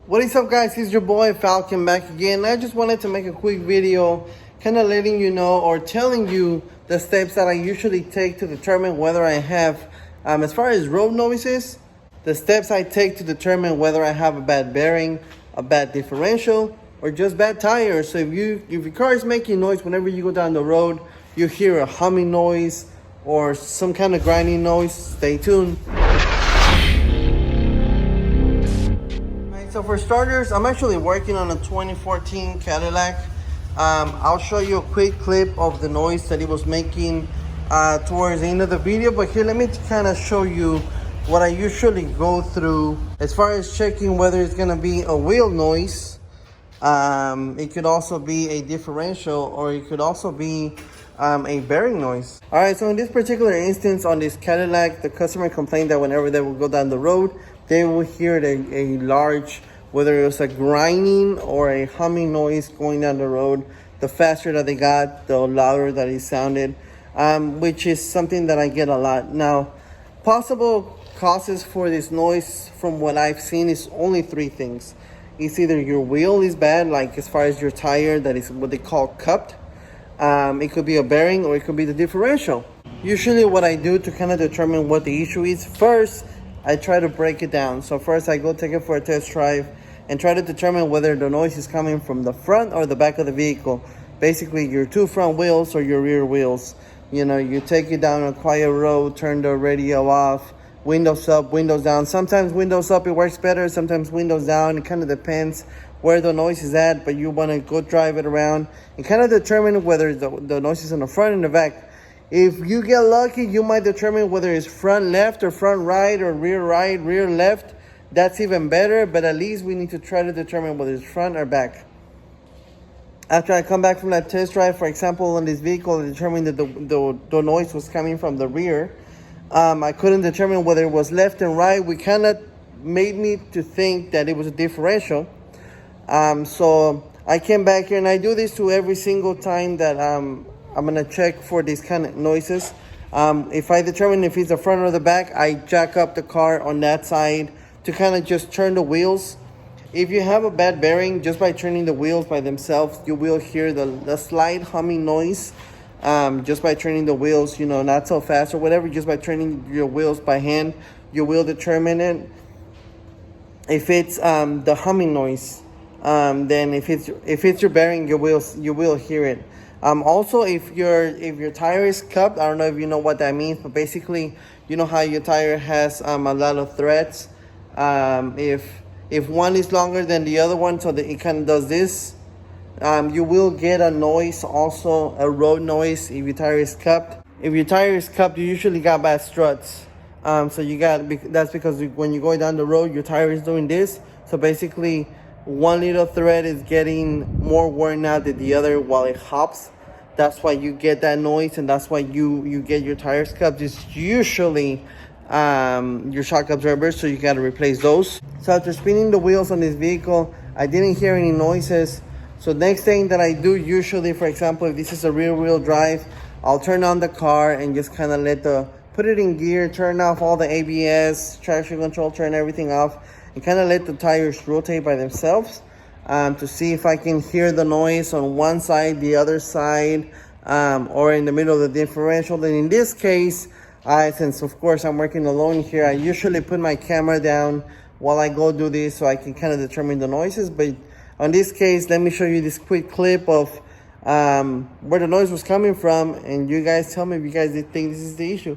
What is up, guys? It's your boy Falcon back again. I just wanted to make a quick video kind of letting you know or telling you the steps that I usually take to determine whether I have, as far as road noises, the steps I take to determine whether I have a bad bearing, a bad differential, or just bad tires. So if your car is making noise whenever you go down the road, you hear a humming noise or some kind of grinding noise, stay tuned. So for starters, I'm actually working on a 2014 Cadillac. I'll show you a quick clip of the noise that it was making towards the end of the video. But here, let me kind of show you what I usually go through as far as checking whether it's going to be a wheel noise. It could also be a differential, or it could also be a bearing noise. All right, so in this particular instance on this Cadillac, the customer complained that whenever they would go down the road, they will hear a large, whether it was a grinding or a humming noise going down the road. The faster that they got, the louder that it sounded, which is something that I get a lot. Now, possible causes for this noise from what I've seen is only three things. It's either your wheel is bad, like as far as your tire that is what they call cupped. It could be a bearing, or it could be the differential. Usually what I do to kind of determine what the issue is, first, I try to break it down. So first I go take it for a test drive and try to determine whether the noise is coming from the front or the back of the vehicle. Basically your two front wheels or your rear wheels. You know, you take it down a quiet road, turn the radio off, windows up, windows down. Sometimes windows up it works better, sometimes windows down. It kind of depends where the noise is at, but you want to go drive it around and kind of determine whether the noise is in the front and the back. If you get lucky, you might determine whether it's front left or front right, or rear right, rear left. That's even better, but at least we need to try to determine whether it's front or back. After I come back from that test drive, for example, on this vehicle, I determined that the noise was coming from the rear. I couldn't determine whether it was left and right. We kind of made me to think that it was a differential. So I came back here, and I do this to every single time that I'm gonna check for these kind of noises. If I determine if it's the front or the back, I jack up the car on that side to kind of just turn the wheels. If you have a bad bearing, just by turning the wheels by themselves, you will hear the slight humming noise. Just by turning the wheels, you know, not so fast or whatever, just by turning your wheels by hand, you will determine it. If it's the humming noise, then if it's your bearing, you will hear it. Also, if your tire is cupped, I don't know if you know what that means, but basically, you know how your tire has a lot of threads. If one is longer than the other one, so that it kind of does this, you will get a noise, also a road noise, if your tire is cupped. If your tire is cupped, you usually got bad struts. So that's because when you're going down the road, your tire is doing this. So basically, one little thread is getting more worn out than the other while it hops. That's why you get that noise, and that's why you get your tires cupped. It's usually your shock absorbers, so you got to replace those. So after spinning the wheels on this vehicle, I didn't hear any noises. So next thing that I do, usually, for example, if this is a rear wheel drive, I'll turn on the car and just kind of put it in gear, turn off all the ABS, traction control, turn everything off, and kind of let the tires rotate by themselves to see if I can hear the noise on one side, the other side, or in the middle of the differential. Then in this case, since of course I'm working alone here, I usually put my camera down while I go do this so I can kind of determine the noises. But on this case, let me show you this quick clip of where the noise was coming from, and you guys tell me if you guys think this is the issue.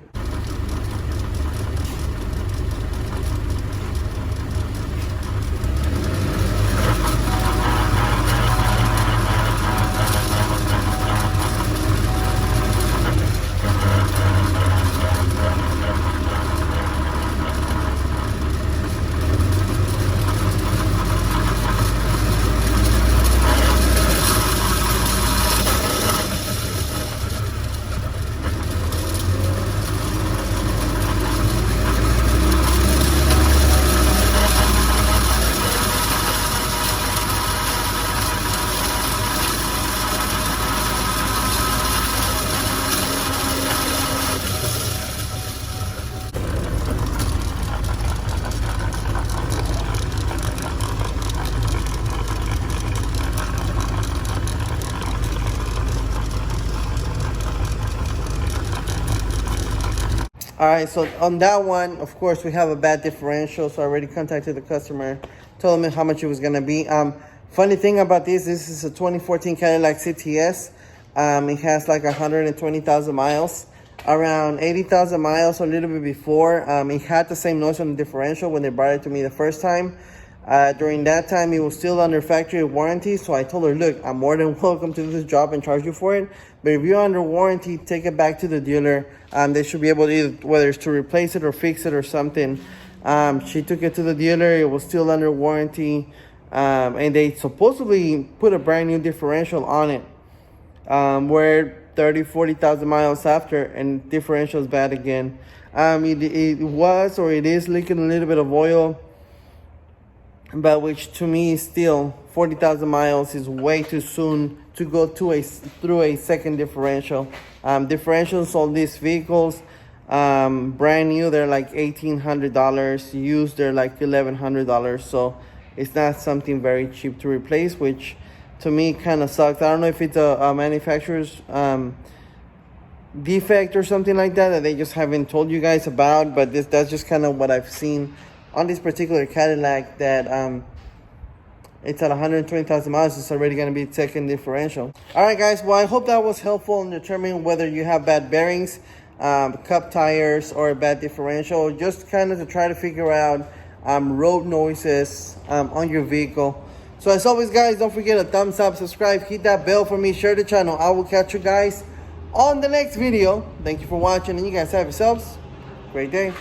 All right, so on that one, of course, we have a bad differential. So I already contacted the customer, told him how much it was gonna be. Funny thing about this is a 2014 Cadillac CTS. It has like 120,000 miles, around 80,000 miles, a little bit before. It had the same noise on the differential when they brought it to me the first time. During that time, it was still under factory warranty. So I told her, look, I'm more than welcome to do this job and charge you for it. But if you're under warranty, take it back to the dealer. They should be able to either, whether it's to replace it or fix it or something. She took it to the dealer. It was still under warranty. And they supposedly put a brand new differential on it. We're 40,000 miles after, and differential is bad again. It was, or it is, leaking a little bit of oil, but which to me is still 40,000 miles is way too soon to go through a second differential. Differentials on these vehicles, brand new, they're like $1,800. Used, they're like $1,100. So it's not something very cheap to replace, which to me kind of sucks. I don't know if it's a manufacturer's defect or something like that they just haven't told you guys about, but that's just kind of what I've seen on this particular Cadillac, that it's at 120,000 miles. It's already going to be second differential. All right, guys. Well, I hope that was helpful in determining whether you have bad bearings, cup tires, or a bad differential. Just kind of to try to figure out road noises on your vehicle. So as always, guys, don't forget to thumbs up, subscribe, hit that bell for me, share the channel. I will catch you guys on the next video. Thank you for watching, and you guys have yourselves a great day.